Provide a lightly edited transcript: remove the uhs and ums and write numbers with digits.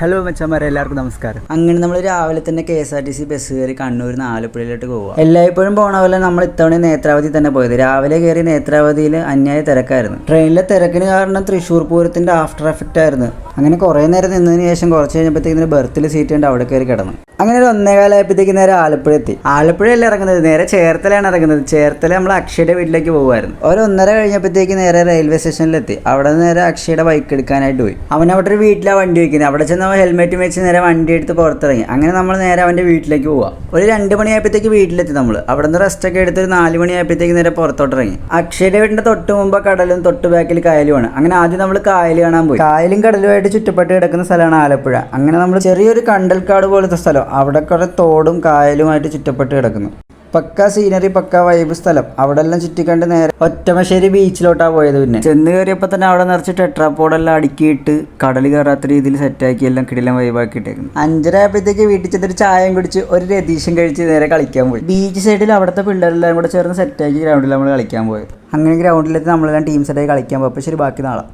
Hello മച്ചന്മാരെ, എല്ലാവർക്കും നമസ്കാരം. അങ്ങനെ നമ്മൾ രാവിലെ തന്നെ KSRTC ബസ് കയറി കണ്ണൂരിൽ നിന്ന് ആലപ്പുഴയിലോട്ട് പോവുക. എല്ലായ്പ്പോഴും പോണ പോലെ നമ്മൾ ഇത്തവണ നേത്രാവതി തന്നെ പോയത്. രാവിലെ കയറി നേത്രാവതിയിൽ അന്യായ തിരക്കായിരുന്നു. ട്രെയിനിലെ തിരക്കിന് കാരണം തൃശ്ശൂർ പൂരത്തിന്റെ ആഫ്റ്റർ എഫക്റ്റ് ആയിരുന്നു. അങ്ങനെ കുറേ നേരം നിന്നതിന് ശേഷം കുറച്ച് കഴിഞ്ഞപ്പോഴത്തേക്കിന് ബർത്തിൽ സീറ്റ് ഉണ്ട്, അവിടെ കയറി കിടന്നു. അങ്ങനെ ഒരു 1:15 നേരെ ആലപ്പുഴ എത്തി. ആലപ്പുഴയല്ല ഇറങ്ങുന്നത്, നേരെ ചേർത്തലയാണ് ഇറങ്ങുന്നത്. ചേർത്തല നമ്മൾ അക്ഷയുടെ വീട്ടിലേക്ക് പോകുമായിരുന്നു. ഒരു 1:30 കഴിഞ്ഞപ്പോഴത്തേക്ക് നേരെ റെയിൽവേ സ്റ്റേഷനിലെത്തി. അവിടെ നിന്ന് നേരെ അക്ഷയുടെ ബൈക്ക് എടുക്കാനായിട്ട് പോയി. അവൻ അവിടെ ഒരു വീട്ടിലാണ് വണ്ടി വയ്ക്കുന്നത്. അവിടെ ചെന്ന് അവൻ ഹെൽമെറ്റ് വെച്ച് നേരെ വണ്ടി എടുത്ത് പുറത്തിറങ്ങി. അങ്ങനെ നമ്മൾ നേരെ അവൻ്റെ വീട്ടിലേക്ക് പോവാം. ഒരു 2 മണിയായപ്പോഴത്തേക്ക് വീട്ടിലെത്തി. നമ്മൾ അവിടെ നിന്ന് റെസ്റ്റൊക്കെ എടുത്ത് ഒരു 4 മണിയായപ്പോഴത്തേക്ക് നേരെ പുറത്തോട്ടിറങ്ങി. അക്ഷയുടെ വീടിൻ്റെ തൊട്ട് മുമ്പ് കടലും തൊട്ട് ബാക്കിൽ കായലുമാണ്. അങ്ങനെ ആദ്യം നമ്മൾ കായൽ കാണാൻ പോയി. കായലും കടലുമായിട്ട് ചുറ്റപ്പെട്ട് കിടക്കുന്ന സ്ഥലമാണ് ആലപ്പുഴ. അങ്ങനെ നമ്മൾ ചെറിയൊരു കണ്ടൽക്കാട് പോലത്തെ സ്ഥലം, അവിടെ കുറെ തോടും കായലുമായിട്ട് ചുറ്റപ്പെട്ട് കിടക്കുന്നു. പക്ക സീനറി, പക്ക വൈബ് സ്ഥലം. അവിടെ എല്ലാം ചുറ്റിക്കണ്ട് നേരെ ഒറ്റമശ്ശേരി ബീച്ചിലോട്ടാണ് പോയത്. പിന്നെ ചെന്ന് കയറിയപ്പോൾ തന്നെ അവിടെ നിറച്ച് ടെട്രാപ്പോഡെല്ലാം അടുക്കിയിട്ട് കടൽ കയറാത്ത രീതിയിൽ സെറ്റാക്കി എല്ലാം കിടിലം വൈബാക്കിയിട്ടേക്കുന്നു. 5:30 ആയപ്പോഴത്തേക്ക് വീട്ടിൽ ചെന്നിട്ട് ചായയും കുടിച്ച് ഒരു രതീശം കഴിച്ച് നേരെ കളിക്കാൻ പോയി. ബീച്ച് സൈഡിൽ അവിടുത്തെ പിള്ളേരെല്ലാം കൂടെ ചേർന്ന് സെറ്റാക്കി ഗ്രൗണ്ടിൽ നമ്മൾ കളിക്കാൻ പോയത്. അങ്ങനെ ഗ്രൗണ്ടിലെത്തി നമ്മളെല്ലാം ടീം സെറ്റായി കളിക്കാൻ പോയി. അപ്പോൾ ശരി, ബാക്കി നാളെ.